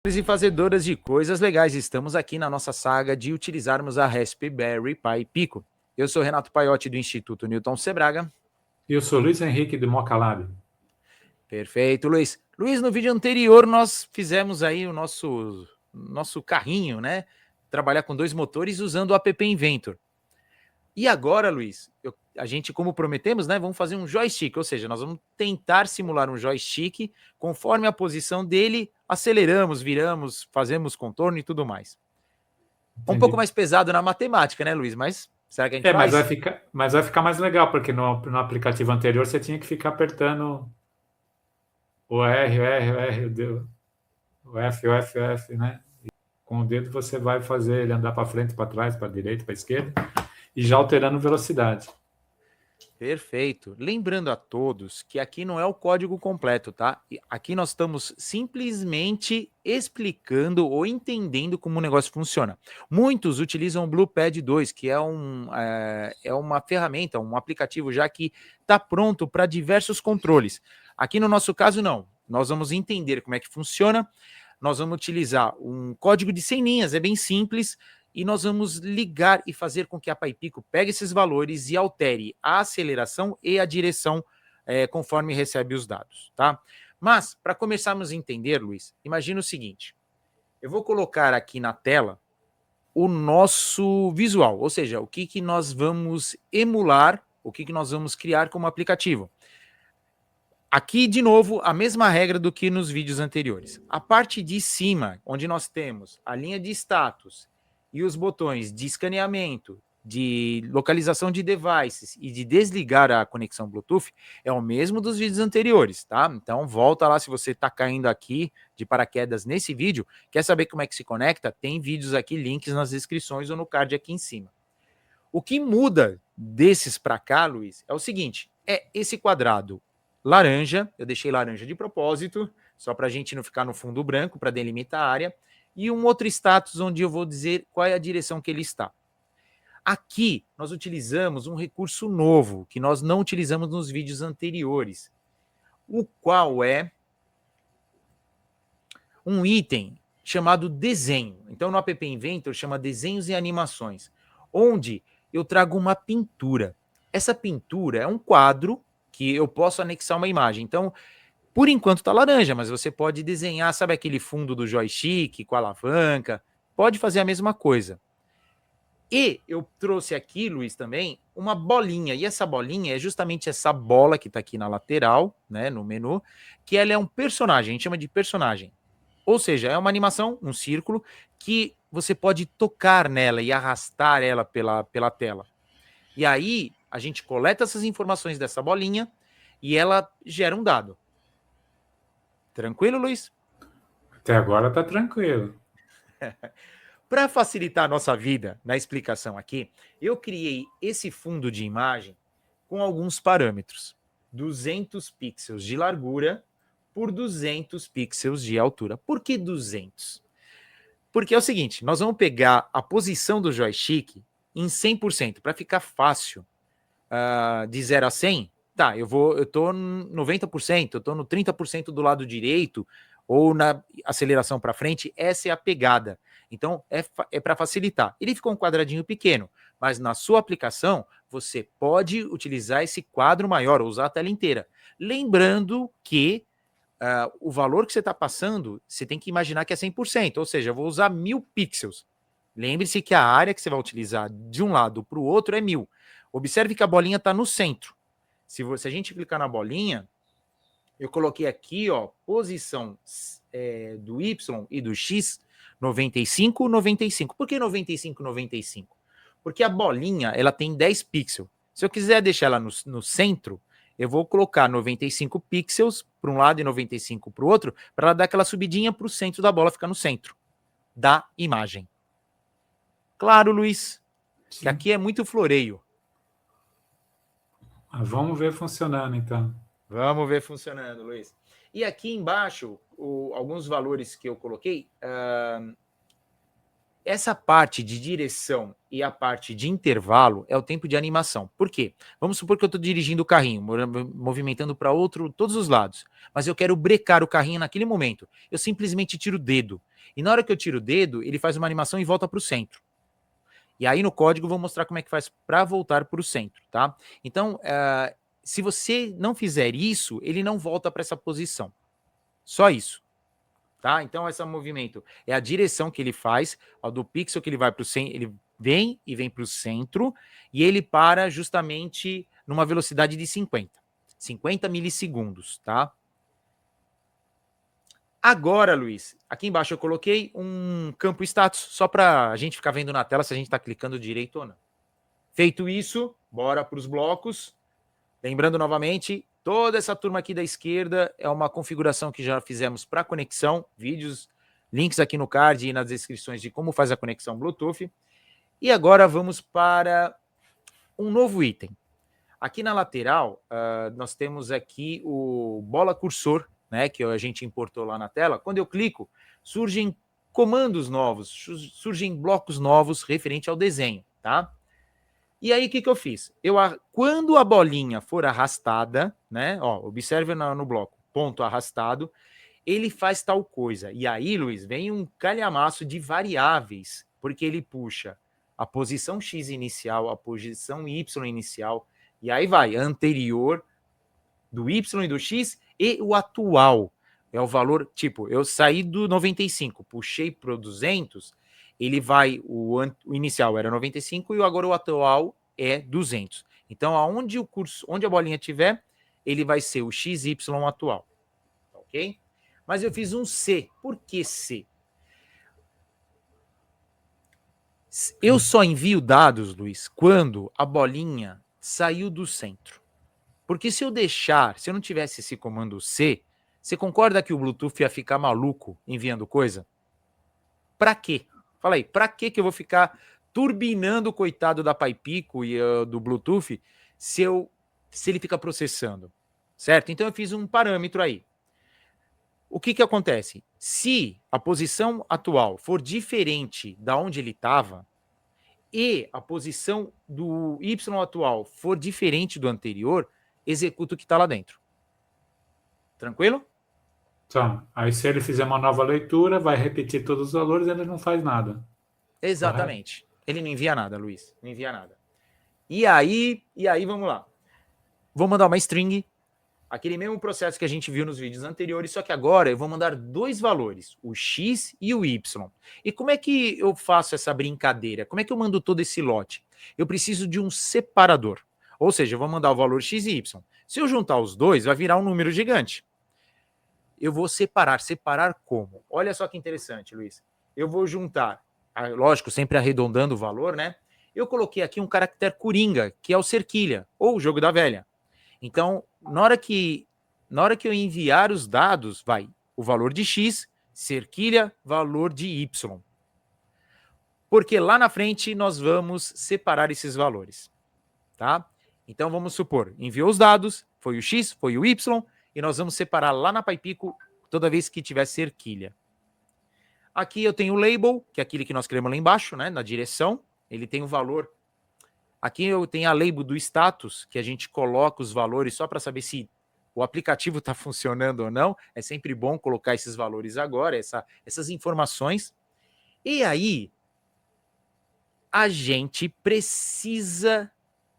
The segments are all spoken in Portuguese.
E fazedoras de coisas legais, estamos aqui na nossa saga de utilizarmos a Raspberry Pi Pico. Eu sou Renato Paiotti do Instituto Newton Sebraga. E eu sou Luiz Henrique de Mocalab. Perfeito, Luiz. Luiz, no vídeo anterior nós fizemos aí o nosso carrinho, né? Trabalhar com 2 motores usando o app Inventor. E agora, Luiz, a gente, como prometemos, né, vamos fazer um joystick, ou seja, nós vamos tentar simular um joystick, conforme a posição dele, aceleramos, viramos, fazemos contorno e tudo mais. Um pouco Entendi. mais pesado na matemática, né, Luiz? Mas será que a gente Mas faz? vai ficar mais legal, porque no aplicativo anterior você tinha que ficar apertando o R, o R, o R, o F, o F, o F, né? E com o dedo você vai fazer ele andar para frente, para trás, para direita, para esquerda, e já alterando velocidade. Perfeito. Lembrando a todos que aqui não é o código completo, tá? Aqui nós estamos simplesmente explicando ou entendendo como o negócio funciona. Muitos utilizam o BluePad 2, que é uma ferramenta, um aplicativo já que está pronto para diversos controles. Aqui no nosso caso, não. Nós vamos entender como é que funciona. Nós vamos utilizar um código de 100 linhas, é bem simples, e nós vamos ligar e fazer com que a PaiPico pegue esses valores e altere a aceleração e a direção conforme recebe os dados, tá? Mas, para começarmos a entender, Luiz, imagina o seguinte, eu vou colocar aqui na tela o nosso visual, ou seja, o que nós vamos emular, o que nós vamos criar como aplicativo. Aqui, de novo, a mesma regra do que nos vídeos anteriores. A parte de cima, onde nós temos a linha de status e os botões de escaneamento, de localização de devices e de desligar a conexão Bluetooth, é o mesmo dos vídeos anteriores, tá? Então, volta lá se você está caindo aqui de paraquedas nesse vídeo, quer saber como é que se conecta? Tem vídeos aqui, links nas descrições ou no card aqui em cima. O que muda desses para cá, Luiz, é o seguinte, é esse quadrado laranja, eu deixei laranja de propósito, só para a gente não ficar no fundo branco, para delimitar a área, e um outro status onde eu vou dizer qual é a direção que ele está. Aqui, nós utilizamos um recurso novo, que nós não utilizamos nos vídeos anteriores, o qual é um item chamado desenho. Então, no app Inventor, chama desenhos e animações, onde eu trago uma pintura. Essa pintura é um quadro que eu posso anexar uma imagem. Então, por enquanto está laranja, mas você pode desenhar, sabe aquele fundo do joystick com a alavanca? Pode fazer a mesma coisa. E eu trouxe aqui, Luiz, também, uma bolinha. E essa bolinha é justamente essa bola que está aqui na lateral, né, no menu, que ela é um personagem, a gente chama de personagem. Ou seja, é uma animação, um círculo, que você pode tocar nela e arrastar ela pela tela. E aí, a gente coleta essas informações dessa bolinha e ela gera um dado. Tranquilo, Luiz? Até agora tá tranquilo. Para facilitar a nossa vida na explicação aqui, eu criei esse fundo de imagem com alguns parâmetros. 200 pixels de largura por 200 pixels de altura. Por que 200? Porque é o seguinte, nós vamos pegar a posição do joystick em 100%, para ficar fácil. De 0 a 100, tá, eu tô no 90%, eu tô no 30% do lado direito, ou na aceleração para frente, essa é a pegada. Então, é para facilitar. Ele ficou um quadradinho pequeno, mas na sua aplicação, você pode utilizar esse quadro maior, ou usar a tela inteira. Lembrando que o valor que você está passando, você tem que imaginar que é 100%, ou seja, eu vou usar 1000 pixels. Lembre-se que a área que você vai utilizar de um lado para o outro é 1000. Observe que a bolinha está no centro. Se a gente clicar na bolinha, eu coloquei aqui, ó, posição do Y e do X, 95, 95. Por que 95, 95? Porque a bolinha, ela tem 10 pixels. Se eu quiser deixar ela no centro, eu vou colocar 95 pixels para um lado e 95 para o outro, para ela dar aquela subidinha para o centro da bola, ficar no centro da imagem. Claro, Luiz, que aqui é muito floreio. Vamos ver funcionando, então. Vamos ver funcionando, Luiz. E aqui embaixo, alguns valores que eu coloquei, essa parte de direção e a parte de intervalo é o tempo de animação. Por quê? Vamos supor que eu estou dirigindo o carrinho, movimentando para todos os lados, mas eu quero brecar o carrinho naquele momento. Eu simplesmente tiro o dedo. E na hora que eu tiro o dedo, ele faz uma animação e volta para o centro. E aí no código eu vou mostrar como é que faz para voltar para o centro, tá? Então, se você não fizer isso, ele não volta para essa posição. Só isso. Tá? Então, esse movimento é a direção que ele faz, ó, do pixel que ele vai para o centro, ele vem para o centro e ele para justamente numa velocidade de 50 milissegundos, tá? Agora, Luiz, aqui embaixo eu coloquei um campo status, só para a gente ficar vendo na tela se a gente está clicando direito ou não. Feito isso, bora para os blocos. Lembrando novamente, toda essa turma aqui da esquerda é uma configuração que já fizemos para conexão, vídeos, links aqui no card e nas descrições de como faz a conexão Bluetooth. E agora vamos para um novo item. Aqui na lateral, nós temos aqui o bola cursor, né, que a gente importou lá na tela. Quando eu clico, surgem comandos novos, surgem blocos novos referente ao desenho, tá? E aí, o que eu fiz? Quando a bolinha for arrastada, né? Ó, observe no bloco, ponto arrastado, ele faz tal coisa. E aí, Luiz, vem um calhamaço de variáveis, porque ele puxa a posição X inicial, a posição Y inicial, e aí vai, anterior, do Y e do X, e o atual. É o valor, tipo, eu saí do 95, puxei para o 200, ele vai, o inicial era 95 e agora o atual é 200. Então, aonde onde a bolinha tiver, ele vai ser o XY atual. Ok? Mas eu fiz um C. Por que C? Eu só envio dados, Luiz, quando a bolinha saiu do centro. Porque se eu não tivesse esse comando C, você concorda que o Bluetooth ia ficar maluco enviando coisa? Pra quê? Fala aí, pra que eu vou ficar turbinando o coitado da Paipico e do Bluetooth se ele fica processando? Certo? Então eu fiz um parâmetro aí. O que acontece? Se a posição atual for diferente da onde ele estava e a posição do Y atual for diferente do anterior, executa o que está lá dentro. Tranquilo? Então, aí se ele fizer uma nova leitura, vai repetir todos os valores e ele não faz nada. Exatamente. Correto? Ele não envia nada, Luiz. Não envia nada. E aí, vamos lá. Vou mandar uma string, aquele mesmo processo que a gente viu nos vídeos anteriores, só que agora eu vou mandar dois valores, o X e o Y. E como é que eu faço essa brincadeira? Como é que eu mando todo esse lote? Eu preciso de um separador. Ou seja, eu vou mandar o valor X e Y. Se eu juntar os dois, vai virar um número gigante. Eu vou separar. Separar como? Olha só que interessante, Luiz. Eu vou juntar, lógico, sempre arredondando o valor, né? Eu coloquei aqui um caractere coringa, que é o cerquilha, ou o jogo da velha. Então, na hora que eu enviar os dados, vai o valor de X, cerquilha, valor de Y. Porque lá na frente nós vamos separar esses valores, tá? Então, vamos supor, enviou os dados, foi o X, foi o Y, e nós vamos separar lá na Paipico toda vez que tiver cerquilha. Aqui eu tenho o label, que é aquele que nós queremos lá embaixo, né, na direção. Ele tem o valor. Aqui eu tenho a label do status, que a gente coloca os valores só para saber se o aplicativo está funcionando ou não. É sempre bom colocar esses valores agora, essas informações. E aí, a gente precisa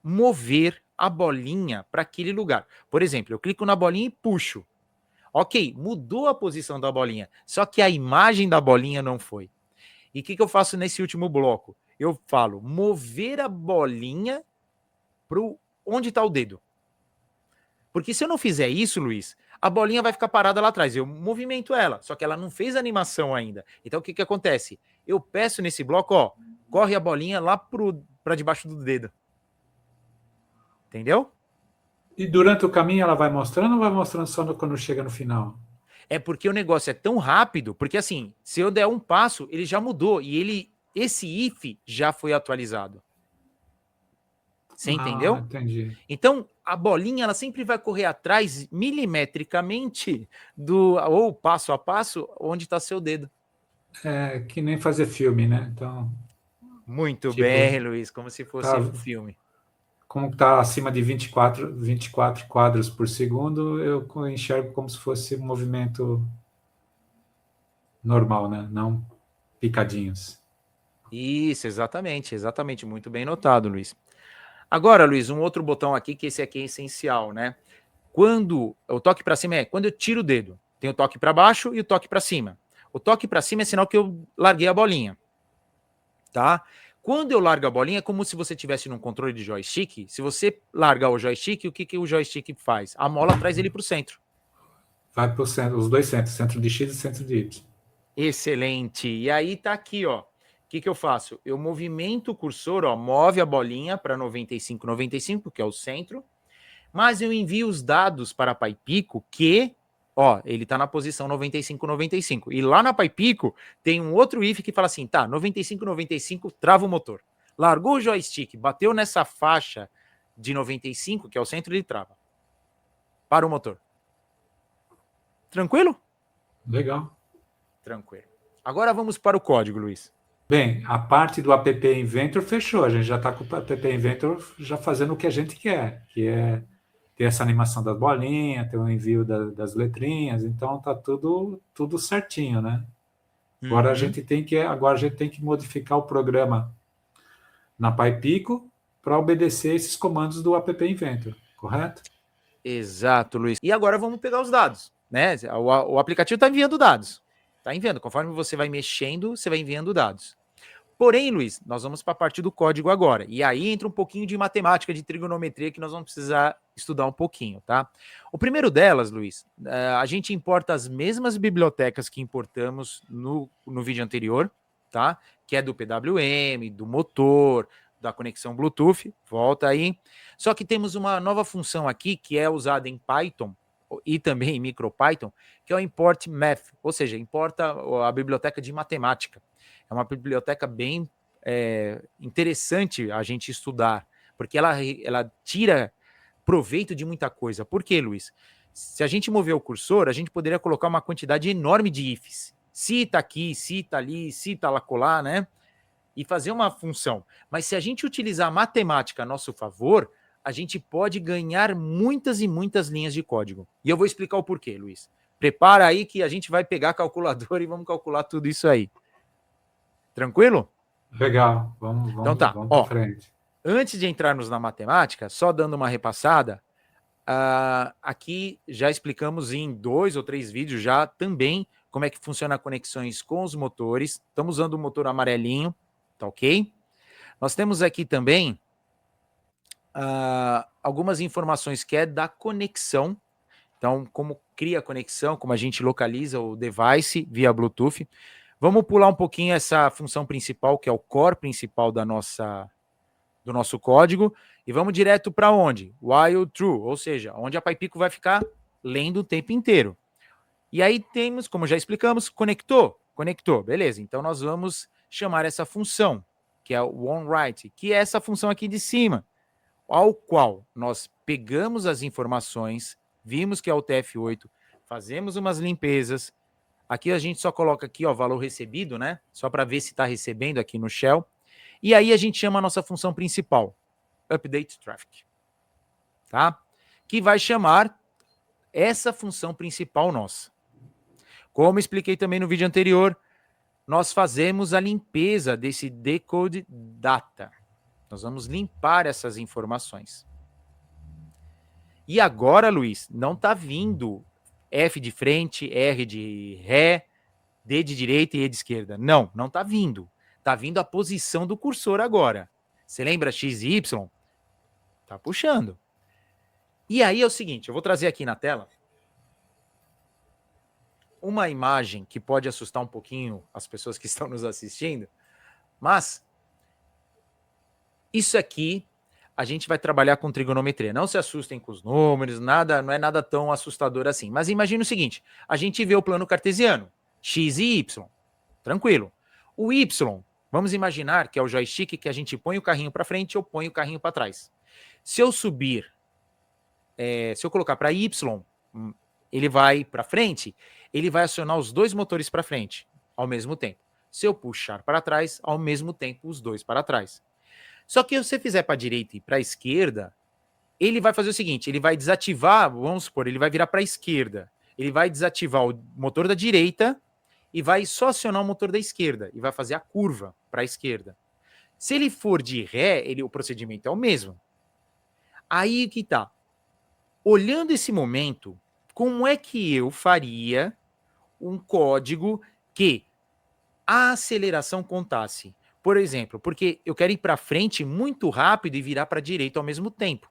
mover a bolinha para aquele lugar. Por exemplo, eu clico na bolinha e puxo. Ok, mudou a posição da bolinha, só que a imagem da bolinha não foi. E o que eu faço nesse último bloco? Eu falo mover a bolinha para onde está o dedo. Porque se eu não fizer isso, Luiz, a bolinha vai ficar parada lá atrás. Eu movimento ela, só que ela não fez animação ainda. Então o que acontece? Eu peço nesse bloco, ó, corre a bolinha lá para debaixo do dedo. Entendeu? E durante o caminho ela vai mostrando ou vai mostrando só quando chega no final? É porque o negócio é tão rápido, porque assim, se eu der um passo, ele já mudou e esse if já foi atualizado. Você entendeu? Entendi. Então, a bolinha ela sempre vai correr atrás milimetricamente ou passo a passo onde está seu dedo. É que nem fazer filme, né? Então, Muito tipo, bem, Luiz, como se fosse tá, um filme. como está acima de 24 quadros por segundo, eu enxergo como se fosse um movimento normal, né? Não picadinhos. Isso, exatamente, exatamente, muito bem notado, Luiz. Agora, Luiz, um outro botão aqui, que esse aqui é essencial, né? Quando o toque para cima é quando eu tiro o dedo. Tem o toque para baixo e o toque para cima. O toque para cima é sinal que eu larguei a bolinha, tá? Quando eu largo a bolinha, é como se você tivesse num controle de joystick. Se você largar o joystick, o que, que o joystick faz? A mola traz ele para o centro. Vai para o centro, os dois centros, centro de X e centro de Y. Excelente. E aí tá aqui, ó. O que, que eu faço? Eu movimento o cursor, ó, move a bolinha para 95, 95, que é o centro, mas eu envio os dados para a PyPico que, ó, ele está na posição 95, 95. E lá na PyPico tem um outro if que fala assim, tá, 95, 95, trava o motor. Largou o joystick, bateu nessa faixa de 95, que é o centro, ele trava. Para o motor. Tranquilo? Legal. Tranquilo. Agora vamos para o código, Luiz. Bem, a parte do App Inventor fechou. A gente já está com o App Inventor já fazendo o que a gente quer, que é ter essa animação das bolinhas, ter o envio das letrinhas. Então tá tudo certinho, né? Agora Uhum. agora a gente tem que modificar o programa na PyPico para obedecer esses comandos do App Inventor, correto? Exato, Luiz. E agora vamos pegar os dados, né? O aplicativo está enviando dados. Está enviando. Conforme você vai mexendo, você vai enviando dados. Porém, Luiz, nós vamos para a parte do código agora. E aí entra um pouquinho de matemática, de trigonometria, que nós vamos precisar estudar um pouquinho, tá? O primeiro delas, Luiz, a gente importa as mesmas bibliotecas que importamos no vídeo anterior, tá? Que é do PWM, do motor, da conexão Bluetooth, volta aí. Só que temos uma nova função aqui que é usada em Python e também em MicroPython, que é o import math, ou seja, importa a biblioteca de matemática. É uma biblioteca bem interessante a gente estudar, porque ela tira proveito de muita coisa. Por quê, Luiz? Se a gente mover o cursor, a gente poderia colocar uma quantidade enorme de ifs. Se tá aqui, se tá ali, se tá lá colar, né? E fazer uma função. Mas se a gente utilizar a matemática a nosso favor, a gente pode ganhar muitas e muitas linhas de código. E eu vou explicar o porquê, Luiz. Prepara aí que a gente vai pegar a calculadora e vamos calcular tudo isso aí. Tranquilo? Legal, vamos, Então vamos, tá, vamos para ó. frente. Antes de entrarmos na matemática, só dando uma repassada, aqui já explicamos em 2 ou 3 vídeos já também como é que funciona conexões com os motores. Estamos usando o motor amarelinho, tá ok? Nós temos aqui também algumas informações que é da conexão. Então, como cria a conexão, como a gente localiza o device via Bluetooth. Vamos pular um pouquinho essa função principal, que é o core principal do nosso código, e vamos direto para onde? While true, ou seja, onde a PyPico vai ficar lendo o tempo inteiro. E aí temos, como já explicamos, conectou, beleza. Então nós vamos chamar essa função, que é o onWrite, que é essa função aqui de cima, ao qual nós pegamos as informações, vimos que é o TF8, fazemos umas limpezas. Aqui a gente só coloca aqui, ó, valor recebido, né? Só para ver se está recebendo aqui no shell. E aí a gente chama a nossa função principal, update traffic, tá? Que vai chamar essa função principal nossa. Como expliquei também no vídeo anterior, nós fazemos a limpeza desse decode data. Nós vamos limpar essas informações. E agora, Luiz, não está vindo F de frente, R de ré, D de direita e E de esquerda. Não, não está vindo. Está vindo a posição do cursor agora. Você lembra X e Y? Tá puxando. E aí é o seguinte, eu vou trazer aqui na tela uma imagem que pode assustar um pouquinho as pessoas que estão nos assistindo, mas isso aqui a gente vai trabalhar com trigonometria. Não se assustem com os números, nada, não é nada tão assustador assim. Mas imagine o seguinte, a gente vê o plano cartesiano, x e y, tranquilo. O y, vamos imaginar que é o joystick que a gente põe o carrinho para frente ou põe o carrinho para trás. Se eu subir, se eu colocar para y, ele vai para frente, ele vai acionar os dois motores para frente. ao mesmo tempo. Se eu puxar para trás, ao mesmo tempo, os dois para trás. Só que se você fizer para a direita e para a esquerda, ele vai fazer o seguinte, ele vai desativar, vamos supor, ele vai virar para a esquerda, ele vai desativar o motor da direita e vai só acionar o motor da esquerda e vai fazer a curva para a esquerda. Se ele for de ré, o procedimento é o mesmo. Aí que tá. Olhando esse momento, como é que eu faria um código que a aceleração contasse? Por exemplo, porque eu quero ir para frente muito rápido e virar para a direita ao mesmo tempo.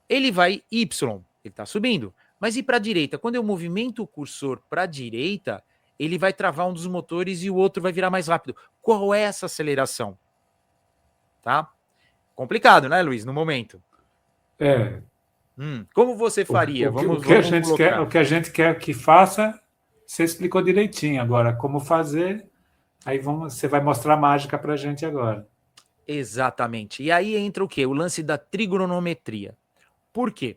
Ele vai Y, ele está subindo. Mas e para a direita? Quando eu movimento o cursor para a direita, ele vai travar um dos motores e o outro vai virar mais rápido. Qual é essa aceleração? Tá? Complicado, né, Luiz, no momento? Como você faria? O que a gente quer que faça, você explicou direitinho. Agora, como fazer, aí você vai mostrar a mágica para a gente agora. Exatamente. E aí entra o quê? O lance da trigonometria. Por quê?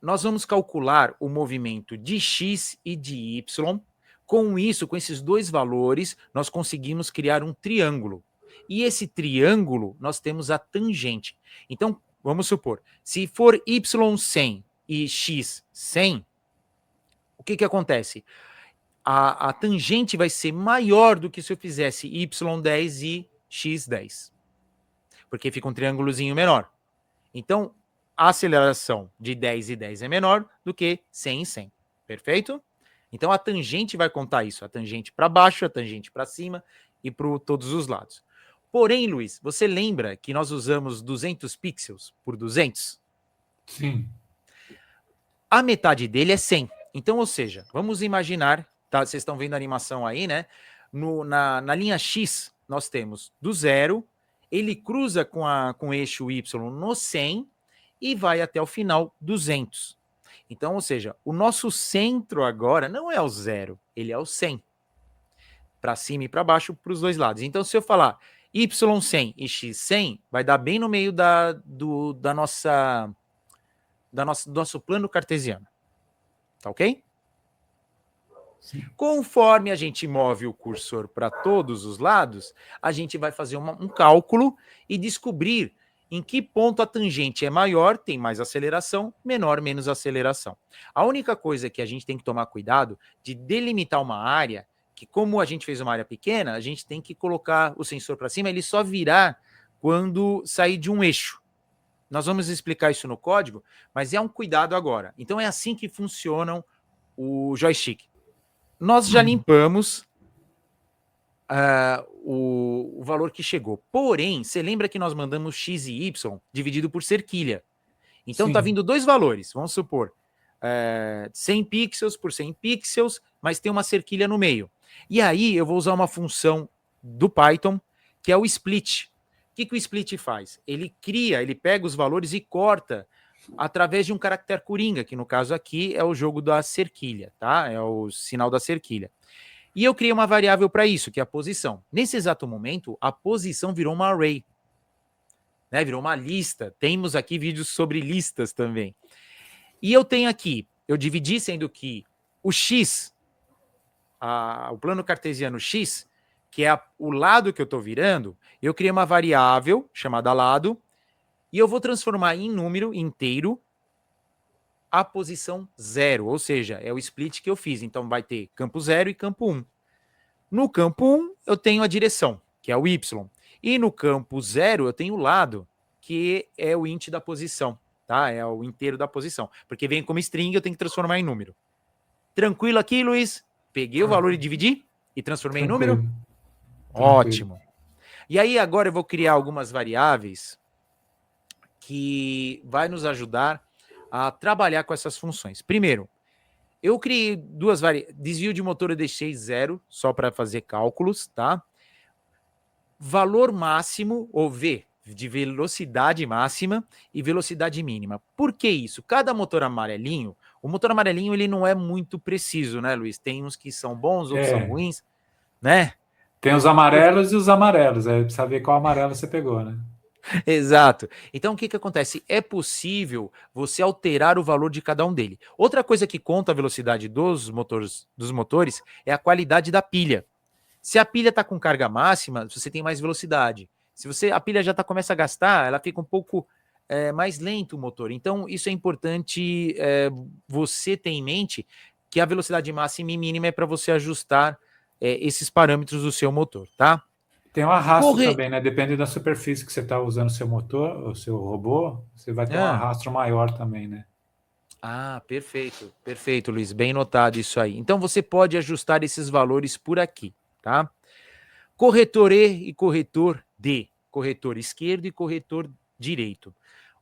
Nós vamos calcular o movimento de x e de y. Com isso, com esses dois valores, nós conseguimos criar um triângulo. E esse triângulo, nós temos a tangente. Então, vamos supor, se for y 100 e x 100, o que acontece? A tangente vai ser maior do que se eu fizesse y 10 e x 10. Porque fica um triângulozinho menor. Então, a aceleração de 10 e 10 é menor do que 100 e 100. Perfeito? Então, a tangente vai contar isso. A tangente para baixo, a tangente para cima e para todos os lados. Porém, Luiz, você lembra que nós usamos 200 pixels por 200? Sim. A metade dele é 100. Então, ou seja, vamos imaginar, tá? Vocês estão vendo a animação aí, né? Na linha X, nós temos do 0, ele cruza com o eixo Y no 100 e vai até o final 200. Então, ou seja, o nosso centro agora não é o 0, ele é o 100. Para cima e para baixo, para os dois lados. Então, se eu falar Y100 e X100, vai dar bem no meio do nosso plano cartesiano. Tá ok? Sim. Conforme a gente move o cursor para todos os lados, a gente vai fazer um cálculo e descobrir em que ponto a tangente é maior, tem mais aceleração, menor, menos aceleração. A única coisa que a gente tem que tomar cuidado de delimitar uma área, que como a gente fez uma área pequena, a gente tem que colocar o sensor para cima, ele só virar quando sair de um eixo. Nós vamos explicar isso no código, mas é um cuidado agora. Então é assim que funcionam o joystick. Nós já limpamos o valor que chegou. Porém, você lembra que nós mandamos x e y dividido por cerquilha. Então está vindo dois valores. Vamos supor, 100 pixels por 100 pixels, mas tem uma cerquilha no meio. E aí eu vou usar uma função do Python, que é o split. O que o split faz? Ele pega os valores e corta através de um caractere coringa, que no caso aqui é o jogo da cerquilha, tá? É o sinal da cerquilha. E eu criei uma variável para isso, que é a posição. Nesse exato momento, a posição virou uma array, né? Virou uma lista. Temos aqui vídeos sobre listas também. E eu tenho aqui, eu dividi sendo que o x, o plano cartesiano x, que é o lado que eu estou virando, eu criei uma variável chamada lado, e eu vou transformar em número inteiro a posição 0, ou seja, é o split que eu fiz. Então vai ter campo 0 e campo 1. No campo 1, eu tenho a direção, que é o y. E no campo 0, eu tenho o lado, que é o int da posição, tá? É o inteiro da posição. Porque vem como string, eu tenho que transformar em número. Tranquilo aqui, Luiz? Peguei o valor e dividi e transformei em número? Ótimo. E aí agora eu vou criar algumas variáveis que vai nos ajudar a trabalhar com essas funções. Primeiro, eu criei duas variáveis. Desvio de motor eu deixei 0, só para fazer cálculos, tá? Valor máximo, ou V, de velocidade máxima e velocidade mínima. Por que isso? Cada motor amarelinho, o motor amarelinho ele não é muito preciso, né, Luiz? Tem uns que são bons, outros são ruins, né? Tem os amarelos e os amarelos. Aí precisa ver qual amarelo você pegou, né? Exato. Então, o que que acontece? É possível você alterar o valor de cada um dele. Outra coisa que conta a velocidade dos motores é a qualidade da pilha. Se a pilha está com carga máxima, você tem mais velocidade. Se a pilha já começa a gastar, ela fica um pouco mais lento o motor. Então, isso é importante você ter em mente que a velocidade máxima e mínima é para você ajustar esses parâmetros do seu motor, tá? Tem um arrasto também, né? Depende da superfície que você está usando o seu motor, o seu robô, você vai ter um arrasto maior também, né? Ah, perfeito, perfeito, Luiz, bem notado isso aí. Então você pode ajustar esses valores por aqui, tá? Corretor E e corretor D, corretor esquerdo e corretor direito.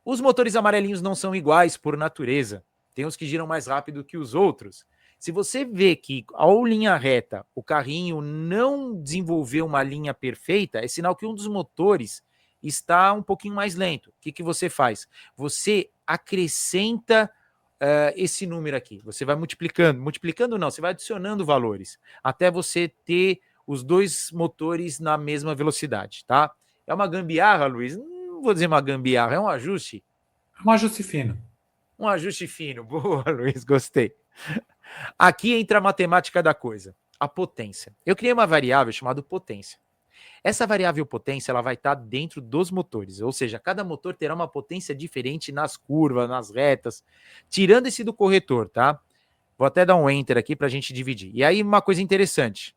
Os motores amarelinhos não são iguais por natureza. Tem uns que giram mais rápido que os outros. Se você vê que ao linha reta o carrinho não desenvolveu uma linha perfeita, é sinal que um dos motores está um pouquinho mais lento. O que, que você faz? Você acrescenta esse número aqui. Você vai multiplicando. Multiplicando não, você vai adicionando valores até você ter os dois motores na mesma velocidade, tá? É uma gambiarra, Luiz? Não vou dizer uma gambiarra, é um ajuste. Um ajuste fino. Um ajuste fino. Boa, Luiz, gostei. Aqui entra a matemática da coisa, a potência. Eu criei uma variável chamada potência. Essa variável potência ela vai estar dentro dos motores, ou seja, cada motor terá uma potência diferente nas curvas, nas retas, tirando esse do corretor, tá? Vou até dar um enter aqui para a gente dividir. E aí uma coisa interessante,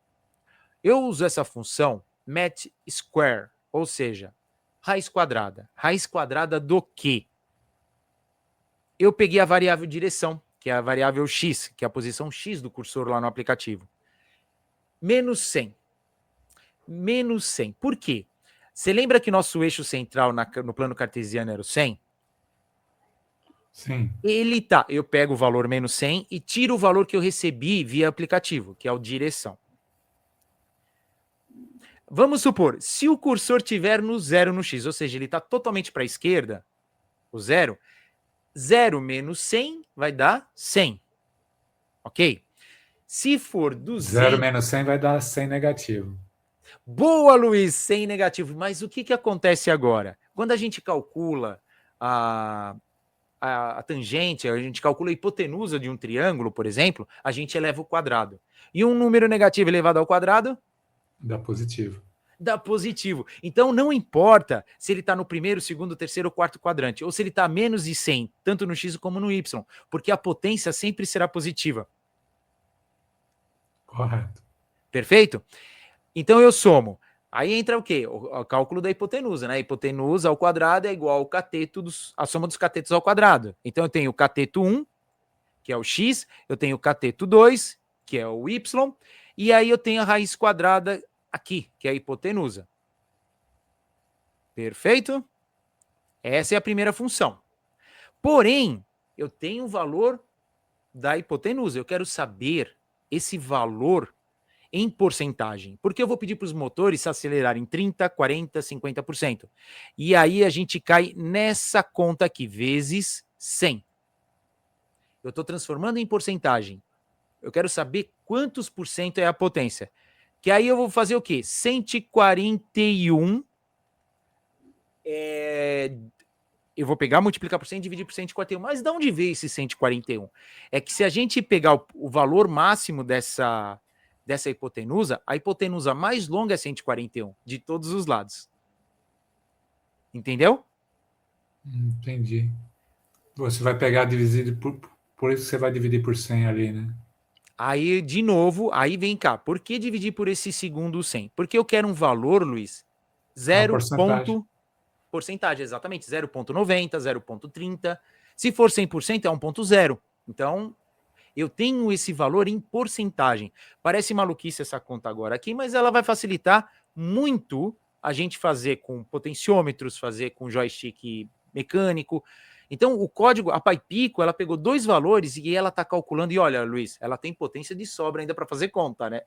eu uso essa função mat square, ou seja, raiz quadrada. Raiz quadrada do quê? Eu peguei a variável direção, que é a variável x, que é a posição x do cursor lá no aplicativo. Menos 100. Menos 100. Por quê? Você lembra que nosso eixo central no plano cartesiano era o 100? Sim. Ele tá. Eu pego o valor menos 100 e tiro o valor que eu recebi via aplicativo, que é o direção. Vamos supor, se o cursor tiver no zero no x, ou seja, ele está totalmente para a esquerda, o zero, 0 menos 100 vai dar 100. Ok? Se for 200... 0 menos 100 vai dar 100 negativo. Boa, Luiz, 100 negativo. Mas o que, que acontece agora? Quando a gente calcula a tangente, a gente calcula a hipotenusa de um triângulo, por exemplo, a gente eleva o quadrado. E um número negativo elevado ao quadrado? Dá positivo. Dá positivo. Então não importa se ele está no primeiro, segundo, terceiro ou quarto quadrante, ou se ele está a menos de 100, tanto no x como no y, porque a potência sempre será positiva. Correto. Perfeito? Então eu somo. Aí entra o quê? O cálculo da hipotenusa, né? A hipotenusa ao quadrado é igual ao cateto a soma dos catetos ao quadrado. Então eu tenho o cateto 1, que é o x, eu tenho o cateto 2, que é o y, e aí eu tenho a raiz quadrada aqui, que é a hipotenusa. Perfeito? Essa é a primeira função. Porém, eu tenho o valor da hipotenusa. Eu quero saber esse valor em porcentagem. Porque eu vou pedir para os motores se acelerarem 30%, 40%, 50%. E aí a gente cai nessa conta aqui, vezes 100. Eu estou transformando em porcentagem. Eu quero saber quantos por cento é a potência. Que aí eu vou fazer o quê? 141 eu vou pegar, multiplicar por 100 e dividir por 141. Mas de onde veio esse 141? É que se a gente pegar o valor máximo dessa hipotenusa, a hipotenusa mais longa é 141, de todos os lados. Entendeu? Entendi. Você vai pegar dividido por isso que você vai dividir por 100 ali, né? Aí, de novo, aí vem cá. Por que dividir por esse segundo 100? Porque eu quero um valor, Luiz, Uma 0. porcentagem. Porcentagem, exatamente, 0,90, 0,30. Se for 100%, é 1,0. Então, eu tenho esse valor em porcentagem. Parece maluquice essa conta agora aqui, mas ela vai facilitar muito a gente fazer com potenciômetros, fazer com joystick mecânico. Então, o código, a PyPico, ela pegou dois valores e ela está calculando. E olha, Luiz, ela tem potência de sobra ainda para fazer conta, né?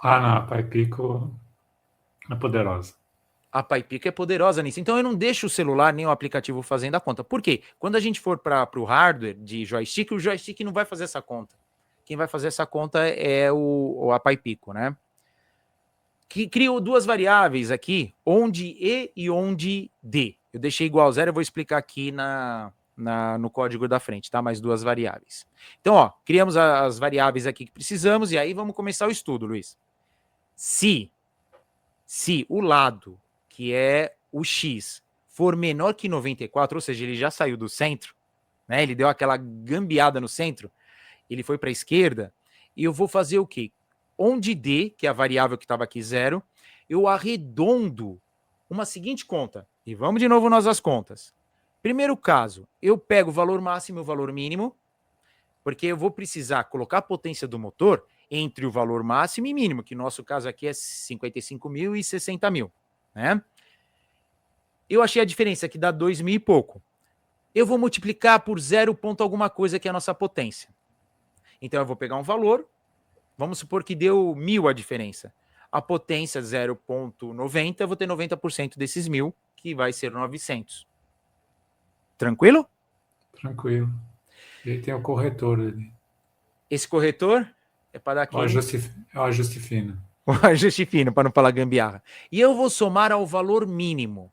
Ah, não, a PyPico é poderosa. A PyPico é poderosa nisso. Então eu não deixo o celular nem o aplicativo fazendo a conta. Por quê? Quando a gente for para o hardware de joystick, o joystick não vai fazer essa conta. Quem vai fazer essa conta é a PyPico, né? crio duas variáveis aqui, onde E onde D. Eu deixei igual a zero, eu vou explicar aqui no código da frente, tá? Mais duas variáveis. Então, ó, criamos as variáveis aqui que precisamos e aí vamos começar o estudo, Luiz. Se o lado, que é o x, for menor que 94, ou seja, ele já saiu do centro, né? Ele deu aquela gambiada no centro, ele foi para a esquerda, e eu vou fazer o quê? Onde D, que é a variável que estava aqui, zero, eu arredondo uma seguinte conta. E vamos de novo nós as contas. Primeiro caso, eu pego o valor máximo e o valor mínimo, porque eu vou precisar colocar a potência do motor entre o valor máximo e mínimo, que no nosso caso aqui é 55 mil e 60 mil, né? Eu achei a diferença que dá 2 mil e pouco. Eu vou multiplicar por 0 ponto alguma coisa que é a nossa potência. Então eu vou pegar um valor, vamos supor que deu 1.000 a diferença. A potência 0,90, eu vou ter 90% desses 1.000, que vai ser 900. Tranquilo? Tranquilo. E aí tem o corretor ali. Esse corretor é para dar O aquele... ajuste fino. O ajuste fino, para não falar gambiarra. E eu vou somar ao valor mínimo.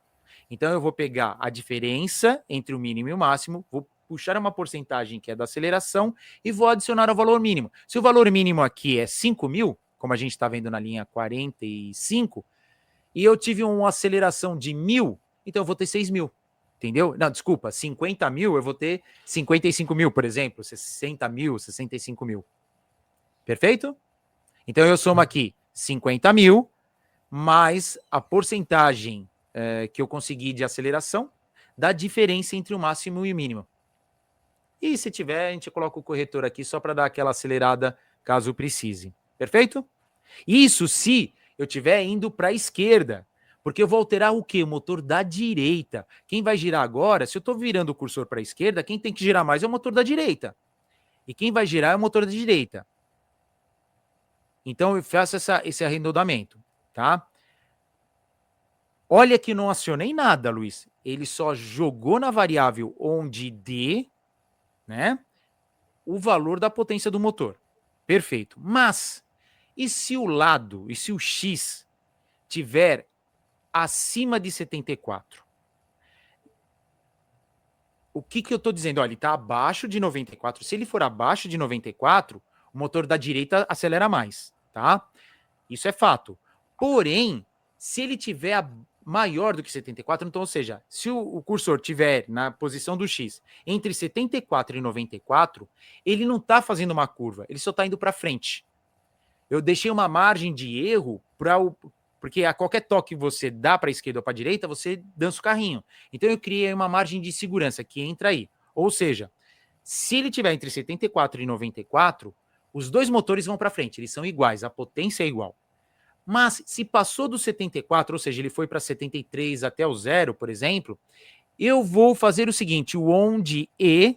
Então eu vou pegar a diferença entre o mínimo e o máximo, vou puxar uma porcentagem que é da aceleração e vou adicionar ao valor mínimo. Se o valor mínimo aqui é 5 mil, como a gente está vendo na linha 45, e eu tive uma aceleração de 1.000, então eu vou ter 6 mil. Entendeu? Não, desculpa, 50 mil, eu vou ter 55 mil, por exemplo, 60 mil, 65 mil. Perfeito? Então eu somo aqui 50 mil, mais a porcentagem que eu consegui de aceleração, da diferença entre o máximo e o mínimo. E se tiver, a gente coloca o corretor aqui só para dar aquela acelerada caso precise. Perfeito? Isso se eu estiver indo para a esquerda, porque eu vou alterar o quê? O motor da direita. Quem vai girar agora, se eu estou virando o cursor para a esquerda, quem tem que girar mais é o motor da direita. E quem vai girar é o motor da direita. Então eu faço esse arredondamento, tá? Olha que não acionei nada, Luiz. Ele só jogou na variável onde D, né, o valor da potência do motor. Perfeito. Mas, e se o lado, e se o X tiver acima de 74? O que eu estou dizendo? Olha, ele está abaixo de 94. Se ele for abaixo de 94, o motor da direita acelera mais, tá? Isso é fato. Porém, se ele tiver maior do que 74, então, ou seja, se o cursor tiver na posição do X entre 74 e 94, ele não está fazendo uma curva, ele só está indo para frente. Eu deixei uma margem de erro porque a qualquer toque que você dá para a esquerda ou para a direita, você dança o carrinho. Então eu criei uma margem de segurança que entra aí. Ou seja, se ele tiver entre 74 e 94, os dois motores vão para frente, eles são iguais, a potência é igual. Mas se passou do 74, ou seja, ele foi para 73 até o zero, por exemplo, eu vou fazer o seguinte, o onde E,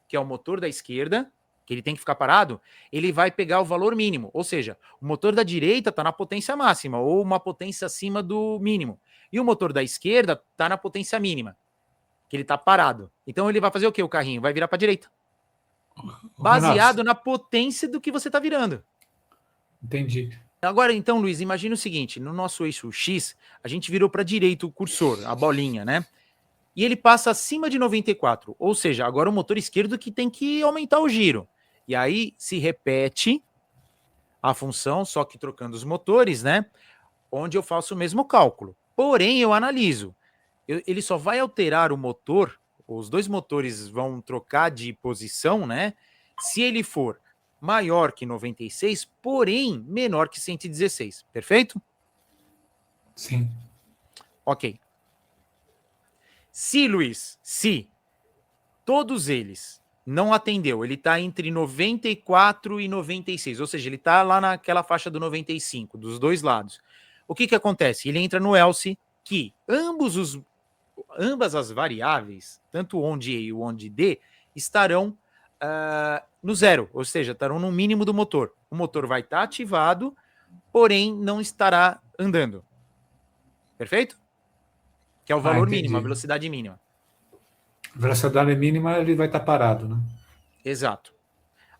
que é o motor da esquerda, que ele tem que ficar parado, ele vai pegar o valor mínimo, ou seja, o motor da direita está na potência máxima, ou uma potência acima do mínimo, e o motor da esquerda está na potência mínima, que ele está parado. Então ele vai fazer o quê? O carrinho vai virar para a direita, baseado na potência do que você está virando. Entendi. Agora, então, Luiz, imagina o seguinte, no nosso eixo X, a gente virou para a direita o cursor, a bolinha, né? E ele passa acima de 94, ou seja, agora o motor esquerdo que tem que aumentar o giro. E aí se repete a função, só que trocando os motores, né? Onde eu faço o mesmo cálculo. Porém, eu analiso. Ele só vai alterar o motor, os dois motores vão trocar de posição, né? Se ele for maior que 96, porém menor que 116. Perfeito? Sim. Ok. Se, Luiz, se todos eles não atendeu, ele está entre 94 e 96, ou seja, ele está lá naquela faixa do 95, dos dois lados. O que acontece? Ele entra no else, que ambas as variáveis, tanto o onde E e o onde D, estarão no zero, ou seja, estarão no mínimo do motor. O motor vai estar ativado, porém não estará andando. Perfeito? Que é o valor mínimo, a velocidade mínima. A velocidade mínima ele vai estar parado, né? Exato.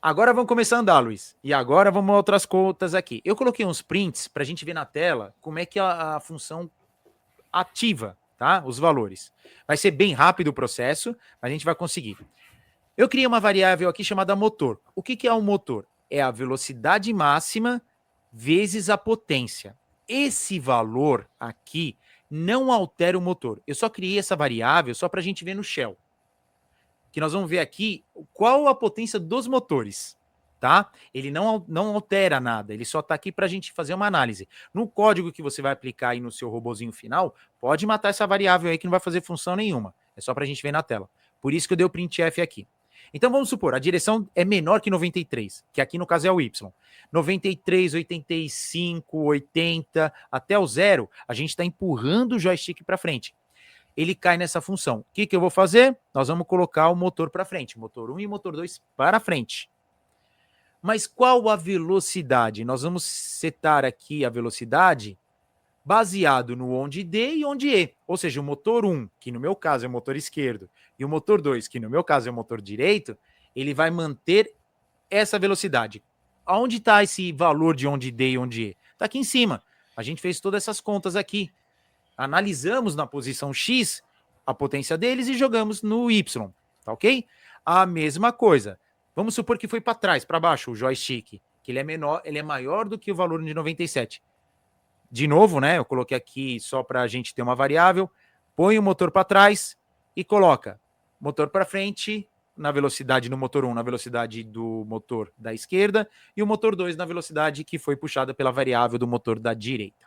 Agora vamos começar a andar, Luiz. E agora vamos a outras contas aqui. Eu coloquei uns prints para a gente ver na tela como é que a função ativa, tá? Os valores. Vai ser bem rápido o processo, mas a gente vai conseguir. Eu criei uma variável aqui chamada motor. O que é um motor? É a velocidade máxima vezes a potência. Esse valor aqui não altera o motor. Eu só criei essa variável só para a gente ver no shell. Que nós vamos ver aqui qual a potência dos motores, tá? Ele não altera nada, ele só está aqui para a gente fazer uma análise. No código que você vai aplicar aí no seu robozinho final, pode matar essa variável aí que não vai fazer função nenhuma. É só para a gente ver na tela. Por isso que eu dei o printf aqui. Então vamos supor, a direção é menor que 93, que aqui no caso é o Y. 93, 85, 80, até o 0, a gente está empurrando o joystick para frente. Ele cai nessa função. O que eu vou fazer? Nós vamos colocar o motor para frente, motor 1 e motor 2 para frente. Mas qual a velocidade? Nós vamos setar aqui a velocidade baseado no onde D e onde E. Ou seja, o motor 1, que no meu caso é o motor esquerdo, e o motor 2, que no meu caso é o motor direito, ele vai manter essa velocidade. Aonde está esse valor de onde D e onde E? Está aqui em cima. A gente fez todas essas contas aqui. Analisamos na posição X a potência deles e jogamos no Y, tá ok? A mesma coisa. Vamos supor que foi para trás, para baixo, o joystick, que ele é menor, ele é maior do que o valor de 97. De novo, né? Eu coloquei aqui só para a gente ter uma variável. Põe o motor para trás e coloca motor para frente na velocidade no motor 1, na velocidade do motor da esquerda, e o motor 2 na velocidade que foi puxada pela variável do motor da direita.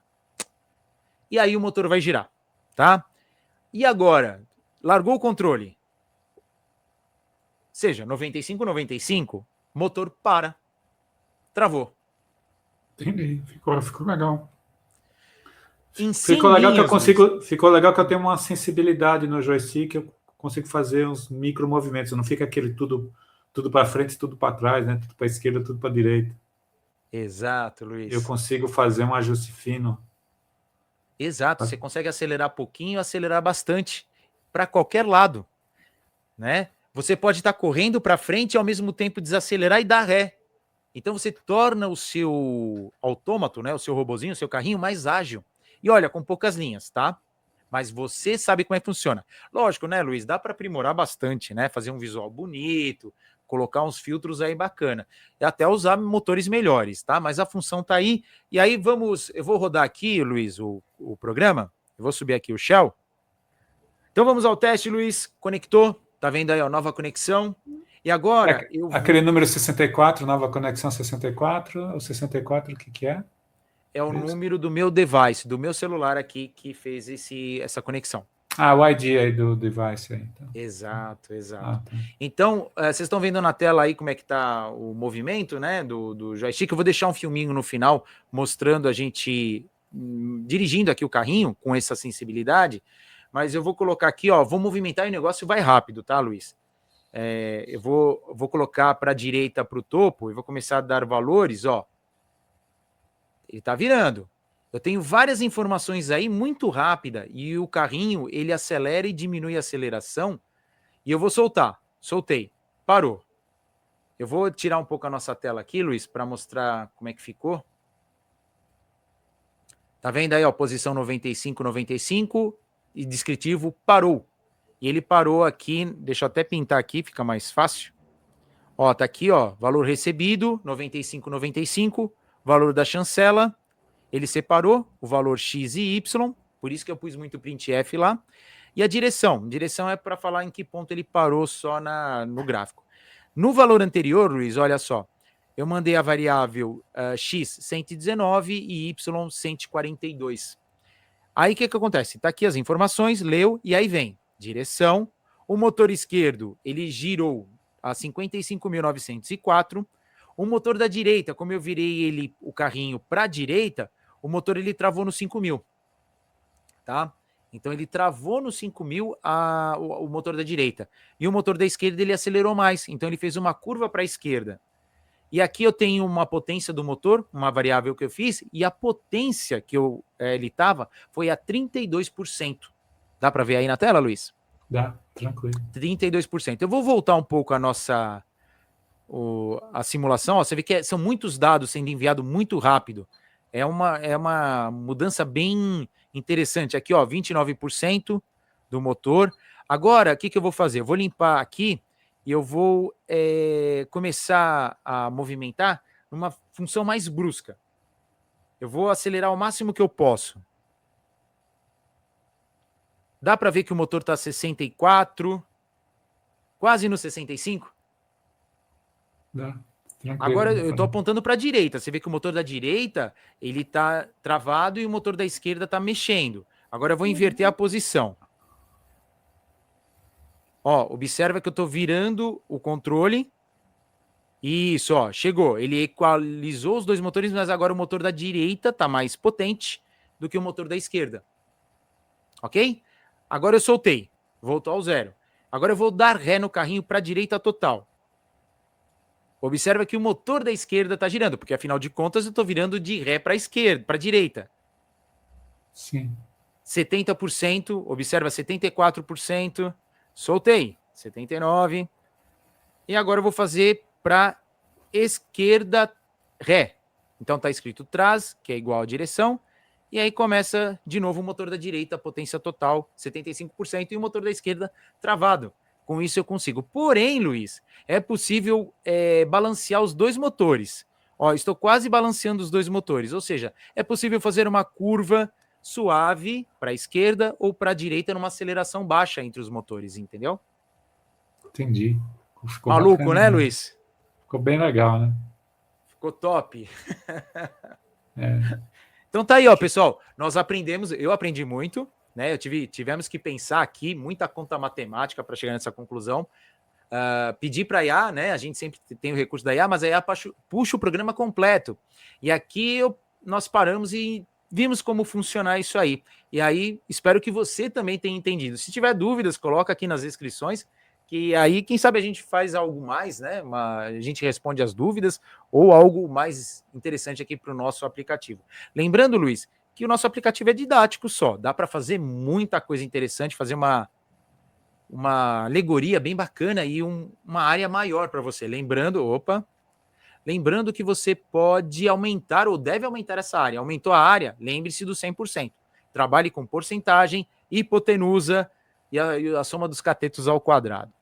E aí o motor vai girar, tá? E agora, largou o controle, seja 95, 95, motor para, travou. Entendi, ficou legal. Em 100 Ficou legal que eu linhas, consigo, ficou legal que eu tenho uma sensibilidade no joystick, eu consigo fazer uns micro movimentos, não fica aquele tudo para frente, tudo para trás, né? Tudo para esquerda, tudo para direita. Exato, Luiz. Eu consigo fazer um ajuste fino. Exato, você consegue acelerar pouquinho, acelerar bastante para qualquer lado, né? Você pode estar correndo para frente e ao mesmo tempo desacelerar e dar ré. Então você torna o seu autômato, né, o seu robozinho, o seu carrinho mais ágil. E olha, com poucas linhas, tá? Mas você sabe como é que funciona. Lógico, né, Luiz? Dá para aprimorar bastante, né? Fazer um visual bonito, colocar uns filtros aí bacana. E até usar motores melhores, tá? Mas a função tá aí. E aí eu vou rodar aqui, Luiz, o programa. Eu vou subir aqui o shell. Então vamos ao teste, Luiz. Conectou. Tá vendo aí a nova conexão. E agora aquele número 64, nova conexão 64, o 64 o que é? É o número do meu device, do meu celular aqui que fez essa conexão. Ah, o ID aí do device aí. Então. Exato. Tá. Então, vocês estão vendo na tela aí como é que tá o movimento, né, do joystick. Eu vou deixar um filminho no final mostrando a gente dirigindo aqui o carrinho com essa sensibilidade, mas eu vou colocar aqui, ó, vou movimentar e o negócio vai rápido, tá, Luiz? Eu vou colocar para a direita para o topo e vou começar a dar valores, ó. Ele tá virando. Eu tenho várias informações aí muito rápida e o carrinho, ele acelera e diminui a aceleração e eu vou soltar. Soltei. Parou. Eu vou tirar um pouco a nossa tela aqui, Luiz, para mostrar como é que ficou. Tá vendo aí, ó, posição 95, 95 e descritivo parou. E ele parou aqui, deixa eu até pintar aqui, fica mais fácil. Ó, tá aqui, ó, valor recebido, 95, 95, valor da chancela, ele separou o valor X e Y, por isso que eu pus muito printf lá. E a direção é para falar em que ponto ele parou só no gráfico. No valor anterior, Luiz, olha só, eu mandei a variável X 119 e Y 142. Aí o que acontece? Tá aqui as informações, leu, e aí vem direção. O motor esquerdo, ele girou a 55.904. O motor da direita, como eu virei o carrinho para a direita, o motor ele travou no 5.000, tá? Então ele travou no 5.000 o motor da direita. E o motor da esquerda ele acelerou mais, então ele fez uma curva para a esquerda. E aqui eu tenho uma potência do motor, uma variável que eu fiz, e a potência que ele estava foi a 32%. Dá para ver aí na tela, Luiz? Dá, tranquilo. 32%. Eu vou voltar um pouco a nossa a simulação, ó, você vê que são muitos dados sendo enviados muito rápido. É uma mudança bem interessante. Aqui, ó, 29% do motor. Agora, o que eu vou fazer? Eu vou limpar aqui e eu vou começar a movimentar numa função mais brusca. Eu vou acelerar o máximo que eu posso. Dá para ver que o motor está 64, quase no 65? Dá. Tranquilo. Agora eu estou apontando para a direita. Você vê que o motor da direita ele está travado e o motor da esquerda está mexendo. Agora eu vou inverter a posição. Ó, observa que eu estou virando o controle. Isso, ó, chegou. Ele equalizou os dois motores, mas agora o motor da direita está mais potente do que o motor da esquerda. Ok? Agora eu soltei. Voltou ao zero. Agora eu vou dar ré no carrinho para a direita total. Observa que o motor da esquerda está girando, porque afinal de contas eu estou virando de ré para a esquerda, para a direita. Sim. 70%, observa 74%. Soltei. 79%. E agora eu vou fazer para esquerda ré. Então está escrito trás, que é igual à direção. E aí começa de novo o motor da direita, potência total, 75%, e o motor da esquerda travado. Com isso eu consigo. Porém, Luiz, é possível balancear os dois motores. Ó, estou quase balanceando os dois motores. Ou seja, é possível fazer uma curva suave para a esquerda ou para a direita numa aceleração baixa entre os motores, entendeu? Entendi. Ficou maluco, bacana, né, Luiz? Ficou bem legal, né? Ficou top. É. Então tá aí, ó, pessoal. Nós aprendemos, eu aprendi muito, né? Tivemos que pensar aqui, muita conta matemática para chegar nessa conclusão. Pedir para a IA, né? A gente sempre tem o recurso da IA, mas a IA puxa o programa completo. E aqui nós paramos e vimos como funcionar isso aí. E aí, espero que você também tenha entendido. Se tiver dúvidas, coloca aqui nas descrições, que aí, quem sabe a gente faz algo mais, né? A gente responde as dúvidas ou algo mais interessante aqui para o nosso aplicativo. Lembrando, Luiz, que o nosso aplicativo é didático só. Dá para fazer muita coisa interessante, fazer uma alegoria bem bacana e uma área maior para você. Lembrando que você pode aumentar ou deve aumentar essa área. Aumentou a área? Lembre-se do 100%. Trabalhe com porcentagem, hipotenusa e a soma dos catetos ao quadrado.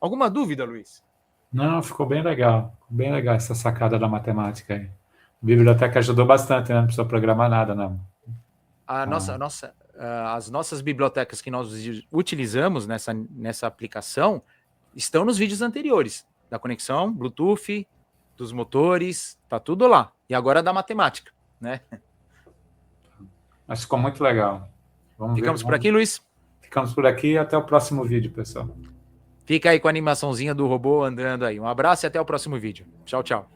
Alguma dúvida, Luiz? Não, ficou bem legal. Ficou bem legal essa sacada da matemática aí. A biblioteca ajudou bastante, né? Não precisou programar nada, não. As nossas bibliotecas que nós utilizamos nessa aplicação estão nos vídeos anteriores, da conexão, Bluetooth, dos motores, tá tudo lá. E agora da matemática, né? Mas ficou muito legal. Ficamos por aqui, Luiz? Ficamos por aqui e até o próximo vídeo, pessoal. Fica aí com a animaçãozinha do robô andando aí. Um abraço e até o próximo vídeo. Tchau, tchau.